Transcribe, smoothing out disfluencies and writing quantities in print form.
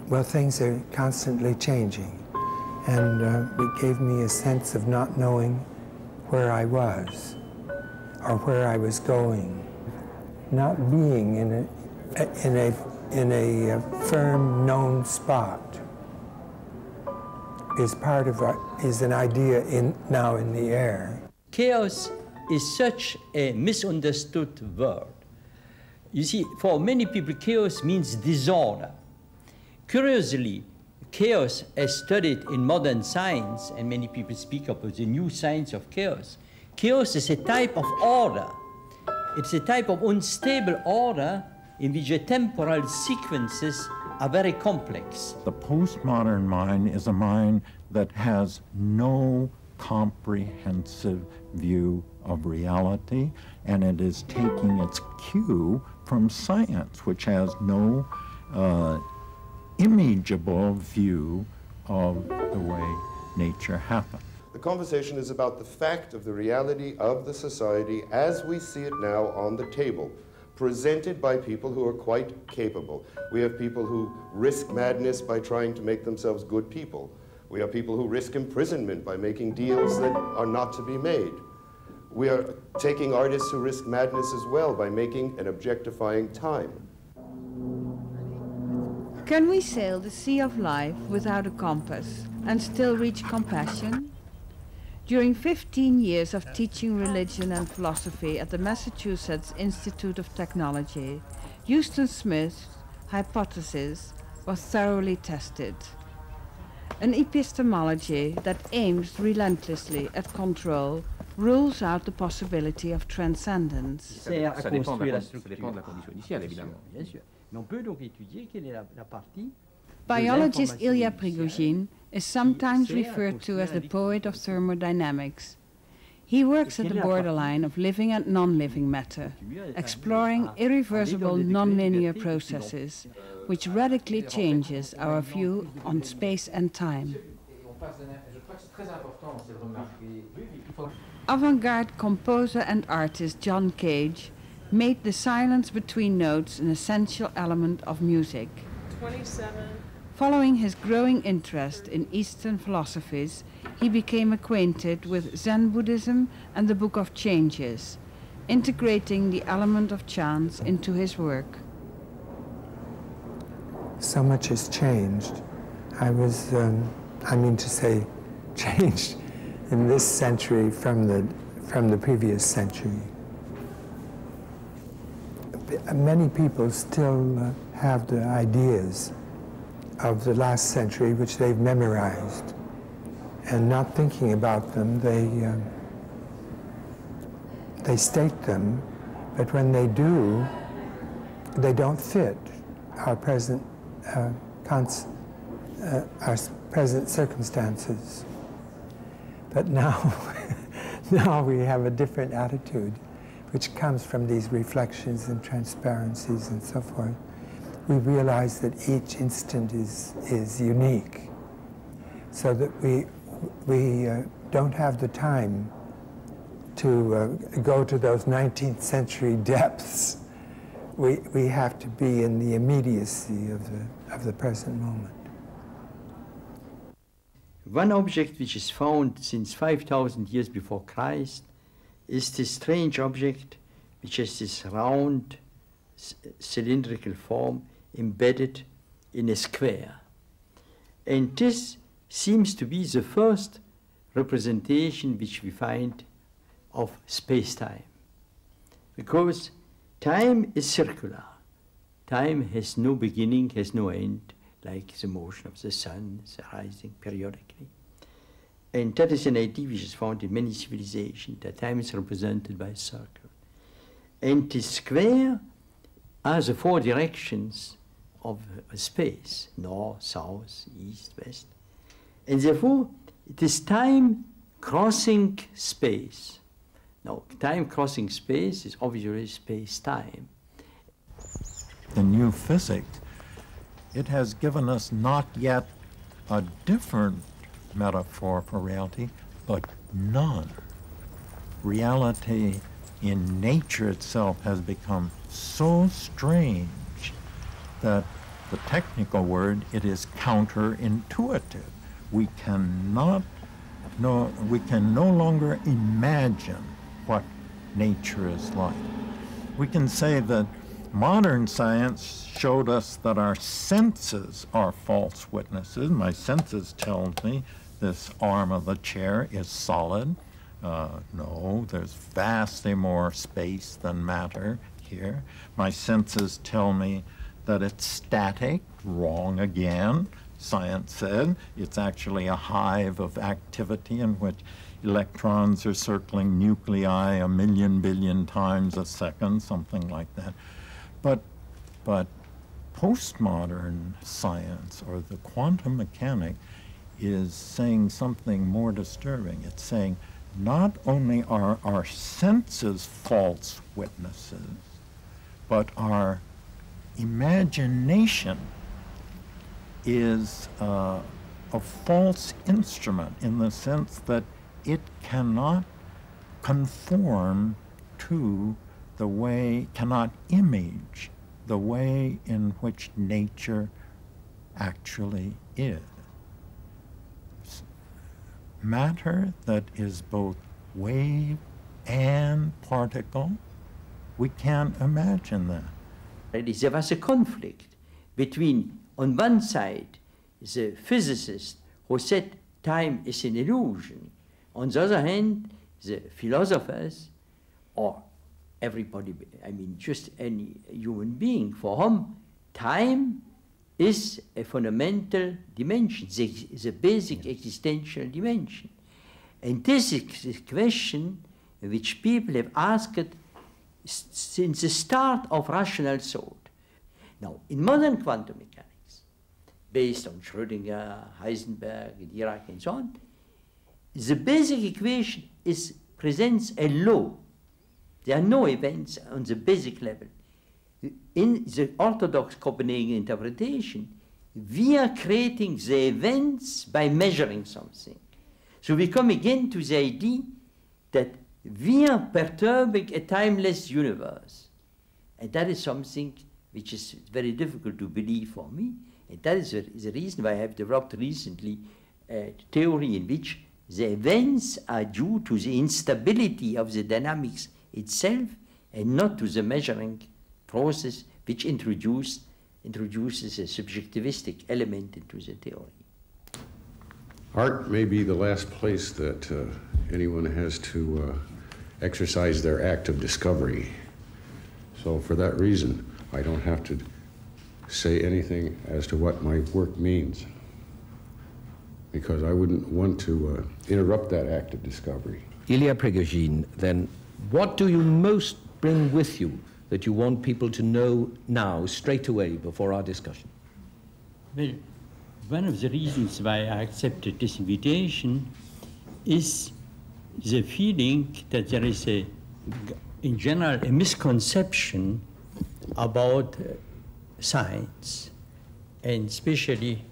Well, things are constantly changing, and it gave me a sense of not knowing where I was or where I was going. Not being in a firm, known spot is part of is an idea now in the air. Chaos is such a misunderstood word. You see, for many people, chaos means disorder. Curiously, chaos, as studied in modern science, and many people speak of the new science of chaos, chaos is a type of order. It's a type of unstable order in which the temporal sequences are very complex. The postmodern mind is a mind that has no comprehensive view of reality, and it is taking its cue from science, which has no imageable view of the way nature happens. The conversation is about the fact of the reality of the society as we see it now on the table, presented by people who are quite capable. We have people who risk madness by trying to make themselves good people. We have people who risk imprisonment by making deals that are not to be made. We are taking artists who risk madness as well by making and objectifying time. Can we sail the sea of life without a compass and still reach compassion? During 15 years of teaching religion and philosophy at the Massachusetts Institute of Technology, Huston Smith's hypothesis was thoroughly tested. An epistemology that aims relentlessly at control rules out the possibility of transcendence. Ça dépend de la condition initiale, évidemment. Bien sûr. Mais on peut donc étudier quelle est la partie. Biologist Ilya Prigogine is sometimes referred to as the poet of thermodynamics. He works at the borderline of living and non-living matter, exploring irreversible non-linear processes, which radically changes our view on space and time. Avant-garde composer and artist John Cage made the silence between notes an essential element of music. 27. Following his growing interest in Eastern philosophies, he became acquainted with Zen Buddhism and the Book of Changes, integrating the element of chance into his work. So much has changed. I was, changed in this century from the previous century. Many people still have the ideas of the last century which they've memorized, and not thinking about them, they state them, but when they do, they don't fit our present circumstances. But now, now we have a different attitude, which comes from these reflections and transparencies and so forth. We realize that each instant is unique, so that we don't have the time to go to those 19th century depths. We have to be in the immediacy of the present moment. One object which is found since 5,000 years before Christ is this strange object which has this round cylindrical form embedded in a square. And this seems to be the first representation which we find of space-time. Because time is circular. Time has no beginning, has no end, like the motion of the sun, the rising periodically. And that is an idea which is found in many civilizations, that time is represented by a circle. And the square are the four directions of space: north, south, east, west. And therefore, it is time crossing space. Now, time crossing space is obviously space-time. The new physics, it has given us not yet a different metaphor for reality, but none. Reality in nature itself has become so strange that the technical word, it is counterintuitive. We can no longer imagine what nature is like. We can say that modern science showed us that our senses are false witnesses. My senses tell me this arm of the chair is solid. No, there's vastly more space than matter here. My senses tell me that it's static. Wrong again. Science said it's actually a hive of activity in which electrons are circling nuclei a million billion times a second, something like that. But postmodern science, or the quantum mechanic, is saying something more disturbing. It's saying not only are our senses false witnesses, but our imagination is a false instrument in the sense that it cannot conform to the way, cannot image the way in which nature actually is. Matter that is both wave and particle, we can't imagine that. There was a conflict between, on one side, the physicist who said time is an illusion. On the other hand, the philosophers, or everybody, I mean just any human being, for whom time is a fundamental dimension, the basic existential dimension. And this is a question which people have asked since the start of rational thought. Now, in modern quantum mechanics, based on Schrödinger, Heisenberg, Dirac, and so on, the basic equation presents a law. There are no events on the basic level. In the orthodox Copenhagen interpretation, we are creating the events by measuring something. So we come again to the idea that we are perturbing a timeless universe. And that is something which is very difficult to believe for me. And that is the reason why I have developed recently a theory in which the events are due to the instability of the dynamics itself and not to the measuring process which introduces a subjectivistic element into the theory. Art may be the last place that anyone has to exercise their act of discovery. So for that reason, I don't have to say anything as to what my work means, because I wouldn't want to interrupt that act of discovery. Ilya Prigogine, then, what do you most bring with you that you want people to know now, straight away, before our discussion? Well, one of the reasons why I accepted this invitation is the feeling that there is in general, a misconception about science, and especially